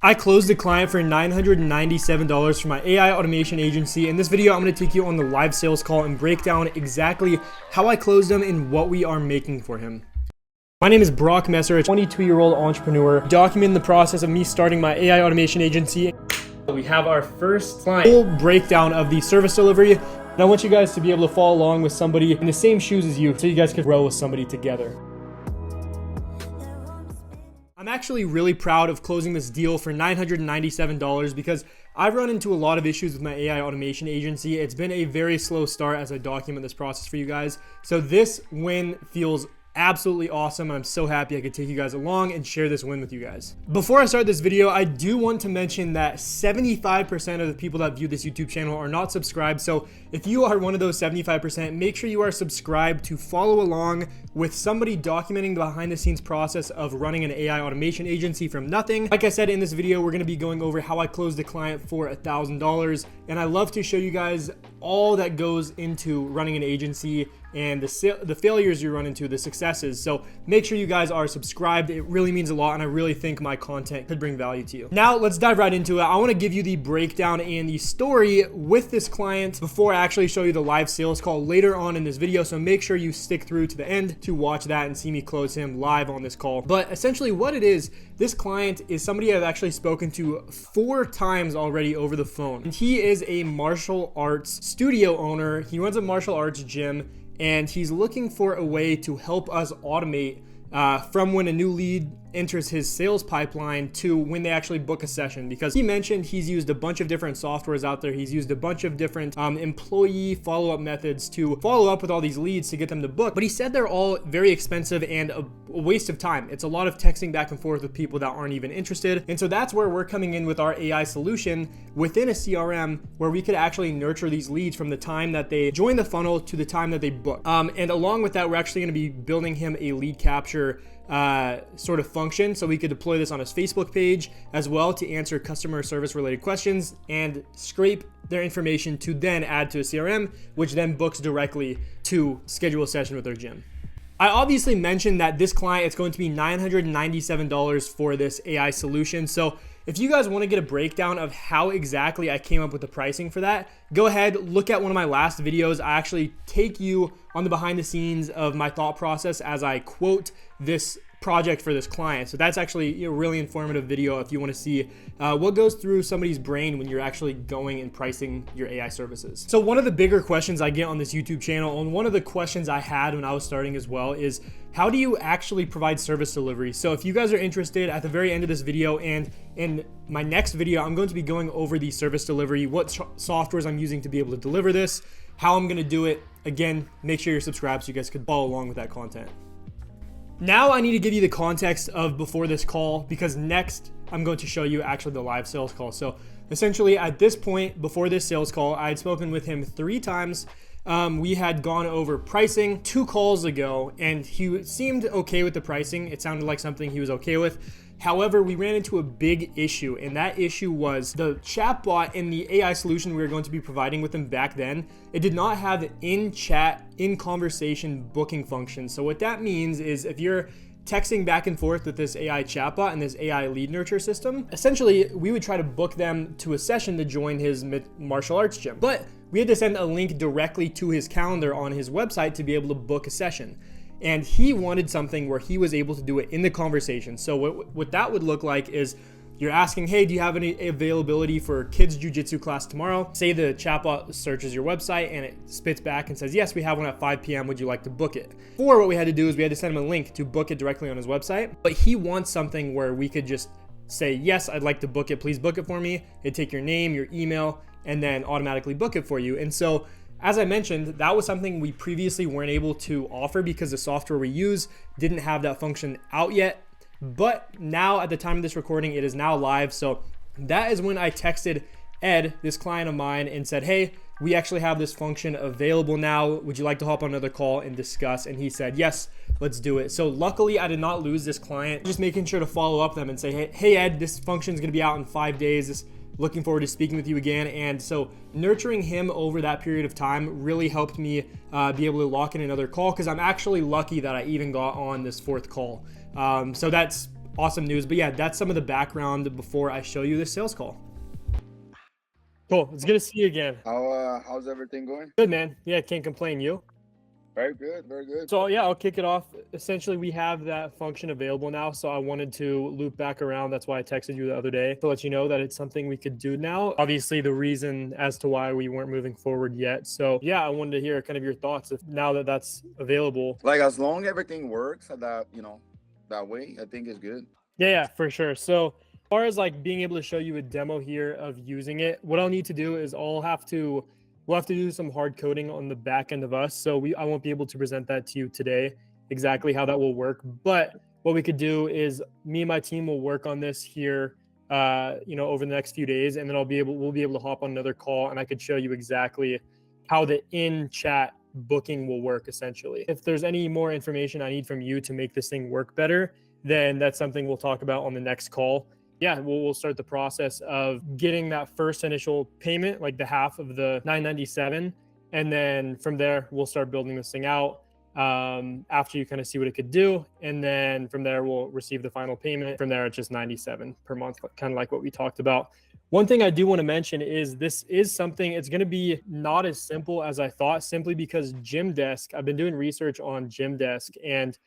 I closed a client for $997 for my AI automation agency. In this video, I'm going to take you on the live sales call and break down exactly how I closed him and what we are making for him. My name is Brock Messer, a 22-year-old entrepreneur, documenting the process of me starting my AI automation agency. We have our first client, full breakdown of the service delivery. And I want you guys to be able to follow along with somebody in the same shoes as you so you guys can grow with somebody together. I'm actually really proud of closing this deal for $997 because I've run into a lot of issues with my AI automation agency. It's been a very slow start as I document this process for you guys. So this win feels absolutely awesome. I'm so happy I could take you guys along and share this win with you guys. Before I start this video, I do want to mention that 75% of the people that view this YouTube channel are not subscribed. So if you are one of those 75%, make sure you are subscribed to follow along with somebody documenting the behind the scenes process of running an AI automation agency from nothing. Like I said in this video, we're going to be going over how I closed a client for $1,000. And I love to show you guys all that goes into running an agency and the failures you run into, the successes. So make sure you guys are subscribed. It really means a lot, and I really think my content could bring value to you. Now let's dive right into it. I want to give you the breakdown and the story with this client before I actually show you the live sales call later on in this video. So make sure you stick through to the end to watch that and see me close him live on this call. But essentially what it is, this client is somebody I've actually spoken to 4 times already over the phone. And he is a martial arts studio owner. He runs a martial arts gym, and he's looking for a way to help us automate from when a new lead enters his sales pipeline to when they actually book a session, because he mentioned he's used a bunch of different softwares out there. He's used a bunch of different employee follow-up methods to follow up with all these leads to get them to book, but he said they're all very expensive and a waste of time. It's a lot of texting back and forth with people that aren't even interested. And so that's where we're coming in with our AI solution within a CRM, where we could actually nurture these leads from the time that they join the funnel to the time that they book. And along with that, we're actually going to be building him a lead capture sort of function, so we could deploy this on his Facebook page as well to answer customer service related questions and scrape their information to then add to a CRM, which then books directly to schedule a session with their gym. I obviously mentioned that this client, it's going to be $997 for this AI solution. So if you guys want to get a breakdown of how exactly I came up with the pricing for that, go ahead, look at one of my last videos. I actually take you on the behind the scenes of my thought process as I quote this project for this client. So that's actually a really informative video if you want to see what goes through somebody's brain when you're actually going and pricing your AI services. So one of the bigger questions I get on this YouTube channel, and one of the questions I had when I was starting as well, is how do you actually provide service delivery? So if you guys are interested, at the very end of this video and in my next video, I'm going to be going over the service delivery, what softwares I'm using to be able to deliver this, how I'm going to do it. Again, make sure you're subscribed so you guys could follow along with that content. Now I need to give you the context of before this call, because next I'm going to show you actually the live sales call. So essentially at this point, before this sales call, I had spoken with him 3 times. We had gone over pricing 2 calls ago, and he seemed okay with the pricing. It sounded like something he was okay with. However, we ran into a big issue, and that issue was the chatbot in the AI solution we were going to be providing with him back then. It did not have in-chat, in-conversation booking function. So what that means is if you're texting back and forth with this AI chatbot and this AI lead nurture system, essentially we would try to book them to a session to join his martial arts gym. But we had to send a link directly to his calendar on his website to be able to book a session. And he wanted something where he was able to do it in the conversation. So what that would look like is you're asking, hey, do you have any availability for kids jiu-jitsu class tomorrow? Say the chatbot searches your website and it spits back and says, yes, we have one at 5 p.m. Would you like to book it? Or what we had to do is we had to send him a link to book it directly on his website. But he wants something where we could just say, yes, I'd like to book it. Please book it for me. It'd take your name, your email, and then automatically book it for you. And so as I mentioned, that was something we previously weren't able to offer because the software we use didn't have that function out yet. But now at the time of this recording, it is now live. So that is when I texted Ed, this client of mine, and said, hey, we actually have this function available now. Would you like to hop on another call and discuss? And he said, yes, let's do it. So luckily I did not lose this client. Just making sure to follow up them and say, hey Ed, this function is going to be out in 5 days. Looking forward to speaking with you again. And so nurturing him over that period of time really helped me be able to lock in another call, because I'm actually lucky that I even got on this 4th call. So that's Awesome news. But yeah, that's some of the background before I show you the sales call. Cool. It's good to see you again. How's everything going? Good, man. Yeah, can't complain. You? Very good, very good. So yeah, I'll kick it off. Essentially, we have that function available now. So I wanted to loop back around. That's why I texted you the other day to let you know that it's something we could do now. Obviously, the reason as to why we weren't moving forward yet. So yeah, I wanted to hear kind of your thoughts if now that that's available. Like as long everything works at that, that way, I think it's good. Yeah, for sure. So as far as like being able to show you a demo here of using it, what I'll need to do is we'll have to do some hard coding on the back end of us. So I won't be able to present that to you today, exactly how that will work. But what we could do is me and my team will work on this here, over the next few days, and then we'll be able to hop on another call and I could show you exactly how the in-chat booking will work essentially. If there's any more information I need from you to make this thing work better, then that's something we'll talk about on the next call. Yeah, we'll start the process of getting that first initial payment, like the half of the $997. And then from there, we'll start building this thing out after you kind of see what it could do. And then from there, we'll receive the final payment. From there, it's just $97 per month, kind of like what we talked about. One thing I do want to mention is this is something, it's going to be not as simple as I thought, simply because Gymdesk, I've been doing research on Gymdesk, and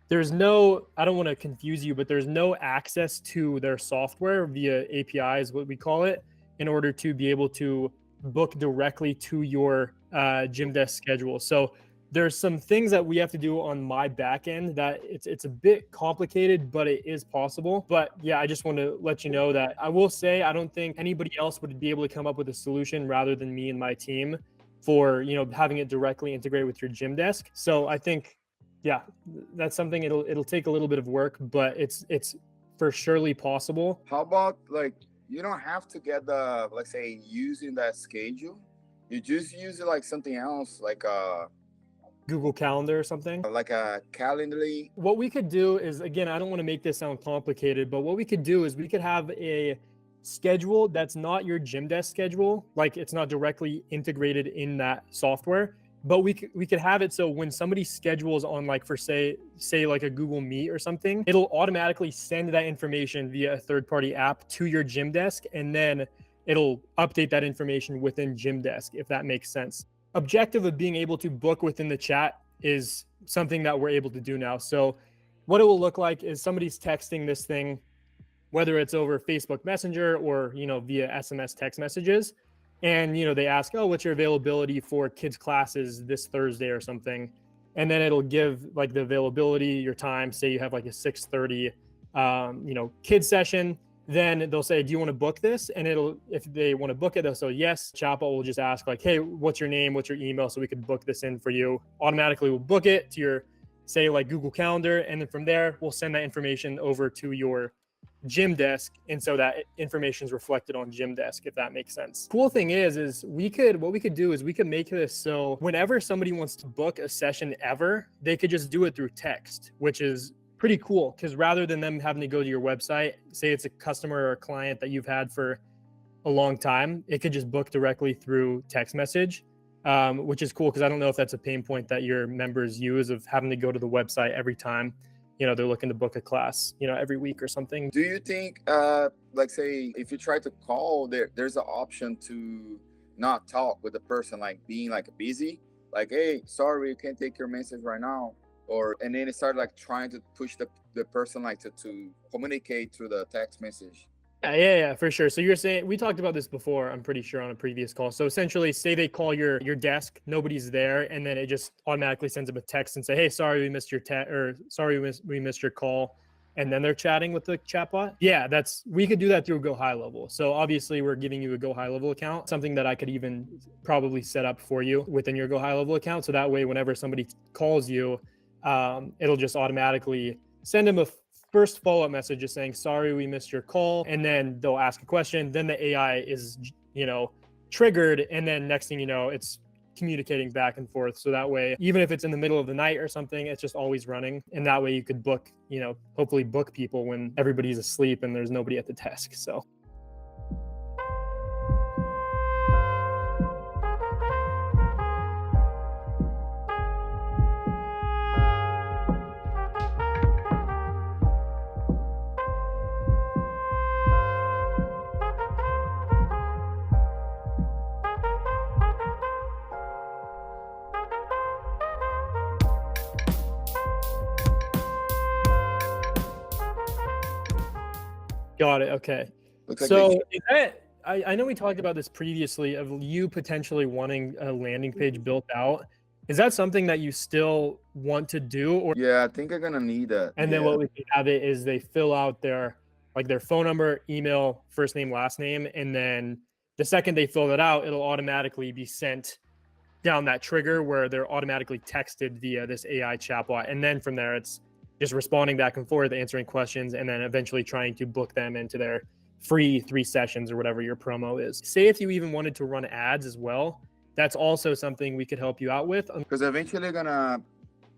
there's no, I don't want to confuse you, but there's no access to their software via APIs, what we call it, in order to be able to book directly to your Gymdesk schedule. So there's some things that we have to do on my back end that it's a bit complicated, but it is possible. But yeah, I just want to let you know that I will say, I don't think anybody else would be able to come up with a solution rather than me and my team for, having it directly integrate with your Gymdesk. So I think, yeah, that's something it'll take a little bit of work, but it's for surely possible. How about like you don't have to get the, let's say, using that schedule. You just use it like something else, like Google Calendar or something, like a Calendly. What we could do is, again, I don't want to make this sound complicated, but what we could do is we could have a schedule that's not your Gymdesk schedule, like it's not directly integrated in that software. But we could have it so when somebody schedules on, like, for say like a Google Meet or something, it'll automatically send that information via a third-party app to your Gymdesk, and then it'll update that information within Gymdesk, if that makes sense. Objective of being able to book within the chat is something that we're able to do now. So what it will look like is somebody's texting this thing, whether it's over Facebook Messenger or, via SMS text messages. And, they ask, oh, what's your availability for kids' classes this Thursday or something? And then it'll give like the availability, your time. Say you have like a 6:30, kids session. Then they'll say, do you want to book this? And if they want to book it, they'll say yes. Chatbot will just ask like, hey, what's your name? What's your email? So we could book this in for you. Automatically we'll book it to your, say, like Google Calendar. And then from there, we'll send that information over to your Gymdesk, and so that information is reflected on Gymdesk, if that makes sense. Cool thing is what we could do is we could make this so whenever somebody wants to book a session ever, they could just do it through text, which is pretty cool, because rather than them having to go to your website, say it's a customer or a client that you've had for a long time, it could just book directly through text message, which is cool, because I don't know if that's a pain point that your members use, of having to go to the website every time they're looking to book a class, every week or something. Do you think, like say, if you try to call, there's an option to not talk with the person, like being like busy, like, hey, sorry, you can't take your message right now, and then it started like trying to push the person like to communicate through the text message? Yeah, for sure. So you're saying, we talked about this before, I'm pretty sure, on a previous call. So essentially, say they call your desk, nobody's there, and then it just automatically sends them a text and say, hey, sorry we missed your we missed your call, and then they're chatting with the chatbot. Yeah, we could do that through Go High Level. So obviously we're giving you a Go High Level account, something that I could even probably set up for you within your Go High Level account. So that way, whenever somebody calls you, it'll just automatically send them a first follow-up message just saying, sorry, we missed your call. And then they'll ask a question. Then the AI is, triggered. And then next thing you know, it's communicating back and forth. So that way, even if it's in the middle of the night or something, it's just always running. And that way you could book, hopefully book people when everybody's asleep and there's nobody at the desk. So. Got it. Okay. Looks like they. So is that, I know we talked about this previously of you potentially wanting a landing page built out. Is that something that you still want to do, or Yeah, I think I'm gonna need that. and then Yeah. what we can have it is they fill out their like their phone number, email, first name, last name, and then the second they fill it out, it'll automatically be sent down that trigger where they're automatically texted via this AI chatbot. And then from there, it's just responding back and forth, answering questions, and then eventually trying to book them into their free 3 sessions or whatever your promo is. Say if you even wanted to run ads as well, that's also something we could help you out with. Because eventually gonna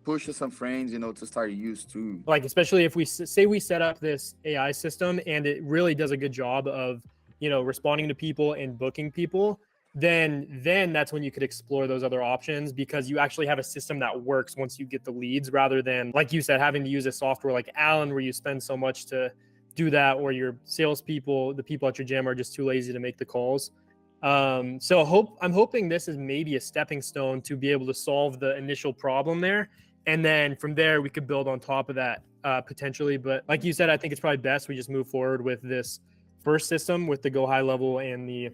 push some friends, to start use too. Like, especially if we say we set up this AI system and it really does a good job of, responding to people and booking people, then that's when you could explore those other options, because you actually have a system that works once you get the leads, rather than, like you said, having to use a software like Alan where you spend so much to do that, or your salespeople, the people at your gym, are just too lazy to make the calls. So I'm hoping this is maybe a stepping stone to be able to solve the initial problem there, and then from there we could build on top of that potentially. But like you said, I think it's probably best we just move forward with this first system with the Go High Level and the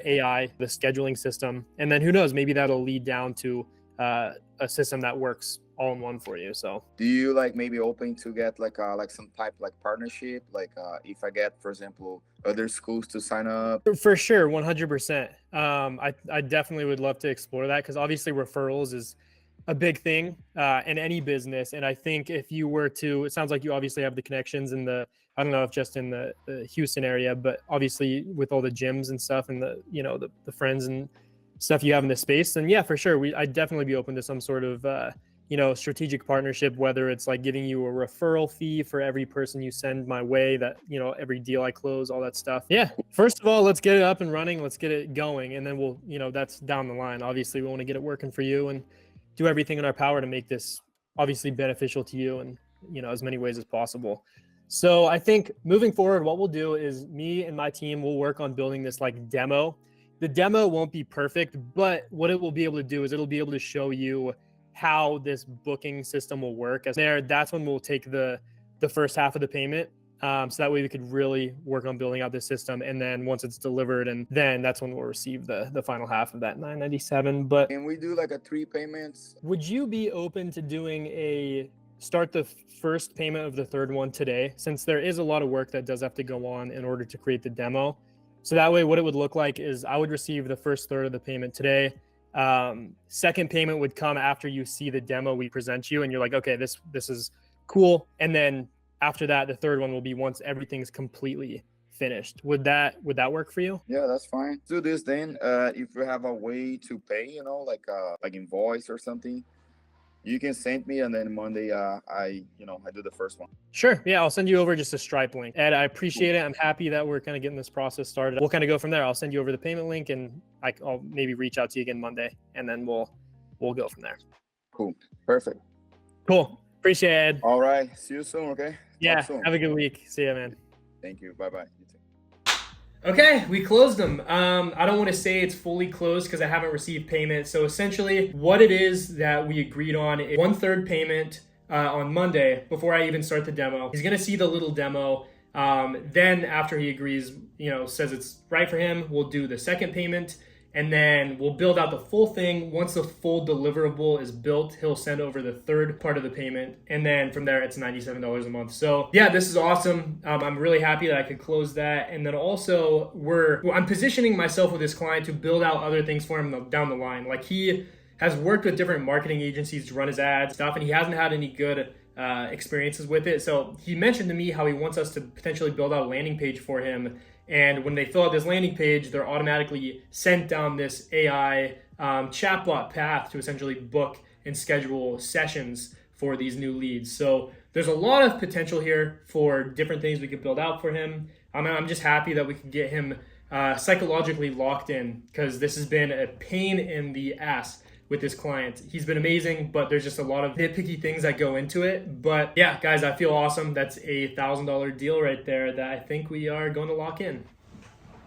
AI, the scheduling system, and then who knows, maybe that'll lead down to a system that works all in one for you. So Do you like maybe open to get like some type like partnership, like if I get, for example, other schools to sign up? for sure, 100%. I definitely would love to explore that, because obviously referrals is a big thing in any business. And I think if you were to, it sounds like you obviously have the connections in I don't know if just in the Houston area, but obviously with all the gyms and stuff and the friends and stuff you have in the space, then yeah, for sure, I'd definitely be open to some sort of strategic partnership, whether it's like giving you a referral fee for every person you send my way, that every deal I close, all that stuff. Yeah, first of all, let's get it up and running, let's get it going, and then we'll that's down the line. Obviously we want to get it working for you and do everything in our power to make this obviously beneficial to you in as many ways as possible. So I think moving forward, what we'll do is me and my team will work on building this like demo. The demo won't be perfect, but what it will be able to do is it'll be able to show you how this booking system will work. As there, that's when we'll take the first half of the payment. So that way we could really work on building out this system. And then once it's delivered, and then that's when we'll receive the final half of that $997. But Can we do like a 3 payments? would you be open to doing start the first payment of the third one today, since there is a lot of work that does have to go on in order to create the demo? So that way what it would look like is I would receive the first third of the payment today. Second payment would come after you see the demo we present you and you're like, okay, this is cool. And then after that, the third one will be once everything's completely finished. Would that work for you? Yeah, that's fine. Do this then. If you have a way to pay, like invoice or something, you can send me, and then Monday I do the first one. Sure. Yeah, I'll send you over just a Stripe link. Ed, I appreciate it. I'm happy that we're kind of getting this process started. We'll kind of go from there. I'll send you over the payment link, and I'll maybe reach out to you again Monday, and then we'll go from there. Cool. Perfect. Cool. Appreciate it, Ed. All right. See you soon, okay? Yeah. Talk soon. Have a good week. See ya, man. Thank you. Bye-bye. You too. Okay, we closed them. I don't want to say it's fully closed because I haven't received payment. So essentially what it is that we agreed on is 1/3 payment on Monday before I even start the demo. He's going to see the little demo. Then after he agrees, says it's right for him, we'll do the second payment. And then we'll build out the full thing. Once the full deliverable is built, he'll send over the third part of the payment. And then from there, it's $97 a month. So yeah, this is awesome. I'm really happy that I could close that. And then also I'm positioning myself with this client to build out other things for him down the line. Like, he has worked with different marketing agencies to run his ads stuff, and he hasn't had any good experiences with it. So he mentioned to me how he wants us to potentially build out a landing page for him. And when they fill out this landing page, they're automatically sent down this AI chatbot path to essentially book and schedule sessions for these new leads. So there's a lot of potential here for different things we could build out for him. I'm just happy that we could get him psychologically locked in, because this has been a pain in the ass with this client. He's been amazing, but there's just a lot of nitpicky things that go into it. But yeah, guys, I feel awesome. That's a $1,000 deal right there that I think we are going to lock in.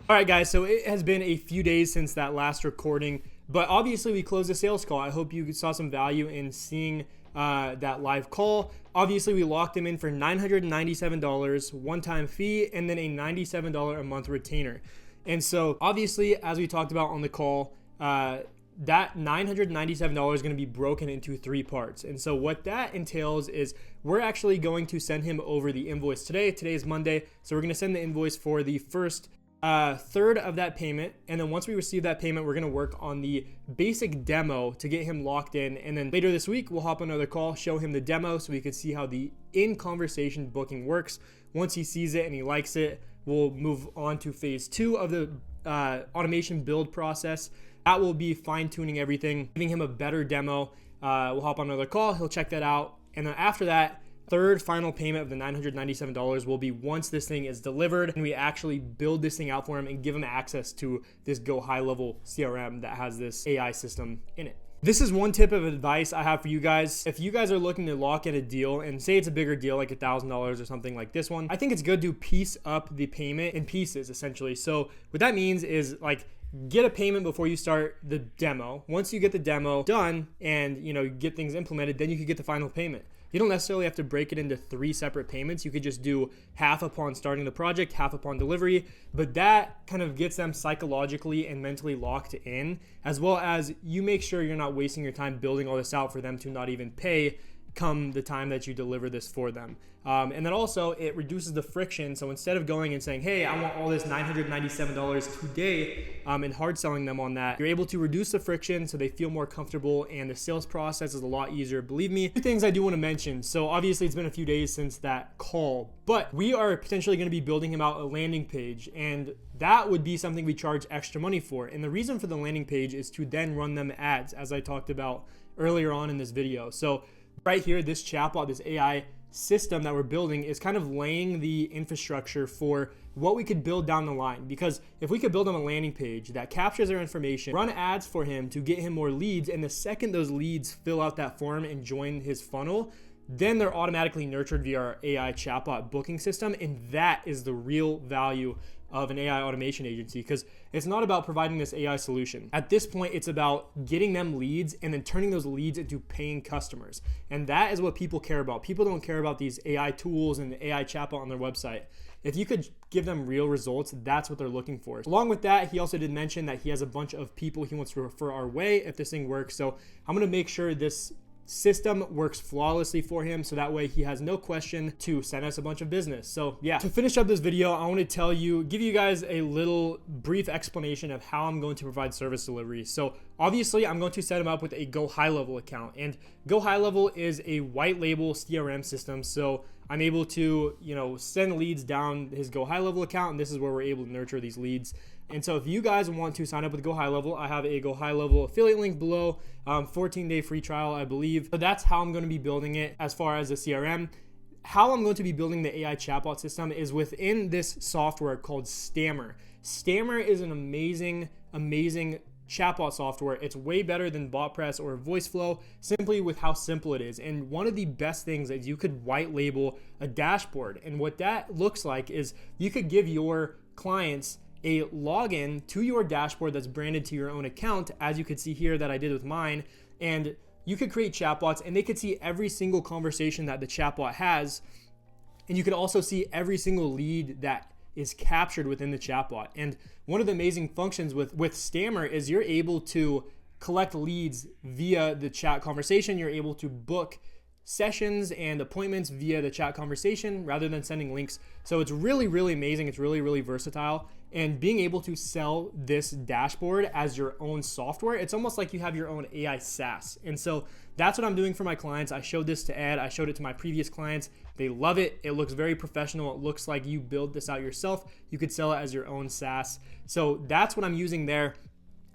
All right, guys, so it has been a few days since that last recording, but obviously we closed a sales call. I hope you saw some value in seeing that live call. Obviously, we locked him in for $997 one-time fee and then a $97 a month retainer. And so obviously, as we talked about on the call, that $997 is going to be broken into 3 parts. And so what that entails is we're actually going to send him over the invoice today. Today is Monday. So we're going to send the invoice for the first third of that payment. And then once we receive that payment, we're going to work on the basic demo to get him locked in. And then later this week, we'll hop on another call, show him the demo so we can see how the in-conversation booking works. Once he sees it and he likes it, we'll move on to phase 2 of the automation build process. That will be fine-tuning everything, giving him a better demo. We'll hop on another call. He'll check that out. And then after that, third final payment of the $997 will be once this thing is delivered and we actually build this thing out for him and give him access to this Go High Level CRM that has this AI system in it. This is one tip of advice I have for you guys. If you guys are looking to lock in a deal and say it's a bigger deal, like $1,000 or something like this one, I think it's good to piece up the payment in pieces essentially. So what that means is like, get a payment before you start the demo. Once you get the demo done and you get things implemented, then you could get the final payment. You don't necessarily have to break it into 3 separate payments. You could just do half upon starting the project, half upon delivery, but that kind of gets them psychologically and mentally locked in, as well as you make sure you're not wasting your time building all this out for them to not even pay come the time that you deliver this for them. And then also it reduces the friction. So instead of going and saying, hey, I want all this $997 today and hard selling them on that, you're able to reduce the friction so they feel more comfortable and the sales process is a lot easier. Believe me, 2 things I do want to mention. So obviously it's been a few days since that call, but we are potentially going to be building him out a landing page, and that would be something we charge extra money for. And the reason for the landing page is to then run them ads, as I talked about earlier on in this video. So right here, this chatbot, this AI system that we're building is kind of laying the infrastructure for what we could build down the line. Because if we could build him a landing page that captures their information, run ads for him to get him more leads, and the second those leads fill out that form and join his funnel, then they're automatically nurtured via our AI chatbot booking system. And that is the real value of an AI automation agency, because it's not about providing this AI solution. At this point, it's about getting them leads and then turning those leads into paying customers. And that is what people care about. People don't care about these AI tools and the AI chatbot on their website. If you could give them real results, that's what they're looking for. Along with that, he also did mention that he has a bunch of people he wants to refer our way if this thing works. So I'm gonna make sure this system works flawlessly for him, so that way he has no question to send us a bunch of business. So yeah, to finish up this video, I want to give you guys a little brief explanation of how I'm going to provide service delivery. So obviously I'm going to set him up with a Go High Level account, and Go High Level is a white label CRM system. So I'm able to, send leads down his Go High Level account, and this is where we're able to nurture these leads. And so if you guys want to sign up with Go High Level, I have a Go High Level affiliate link below, 14-day free trial, I believe. So that's how I'm going to be building it as far as the CRM. How I'm going to be building the AI chatbot system is within this software called Stammer. Stammer is an amazing chatbot software. It's way better than BotPress or VoiceFlow, simply with how simple it is. And one of the best things is you could white label a dashboard. And what that looks like is you could give your clients a login to your dashboard that's branded to your own account, as you could see here that I did with mine. And you could create chatbots and they could see every single conversation that the chatbot has. And you could also see every single lead that is captured within the chatbot. And one of the amazing functions with Stammer is you're able to collect leads via the chat conversation. You're able to book sessions and appointments via the chat conversation rather than sending links. So it's really, really amazing. It's really, really versatile. And being able to sell this dashboard as your own software, it's almost like you have your own AI SaaS. And so that's what I'm doing for my clients. I showed this to Ed. I showed it to my previous clients. They love it. It looks very professional. It looks like you build this out yourself. You could sell it as your own SaaS. So that's what I'm using there.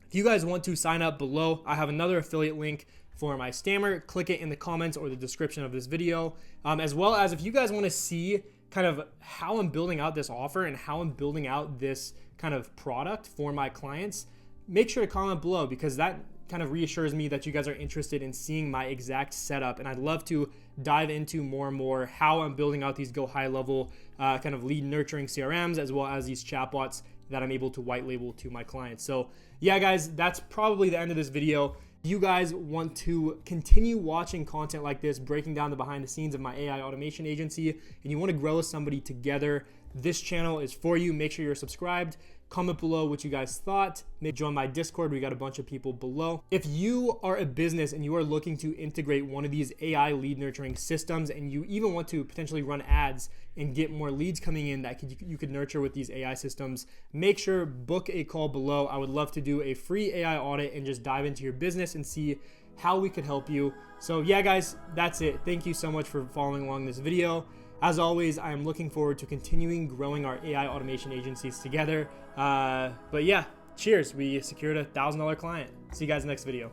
If you guys want to sign up below, I have another affiliate link for my Stammer. Click it in the comments or the description of this video. As well as if you guys want to see kind of how I'm building out this offer and how I'm building out this kind of product for my clients, make sure to comment below, because that kind of reassures me that you guys are interested in seeing my exact setup. And I'd love to dive into more and more how I'm building out these Go High Level kind of lead nurturing CRMs, as well as these chatbots that I'm able to white label to my clients. So yeah, guys, that's probably the end of this video. you guys want to continue watching content like this, breaking down the behind the scenes of my AI automation agency, and you want to grow with somebody together, this channel is for you. Make sure you're subscribed. Comment below what you guys thought. Maybe join my Discord. We got a bunch of people below. If you are a business and you are looking to integrate one of these AI lead nurturing systems, and you even want to potentially run ads and get more leads coming in that you could nurture with these AI systems, make sure book a call below. I would love to do a free AI audit and just dive into your business and see how we could help you. So yeah, guys, that's it. Thank you so much for following along this video. As always, I am looking forward to continuing growing our AI automation agencies together. But yeah, cheers. We secured a $1,000 client. See you guys in the next video.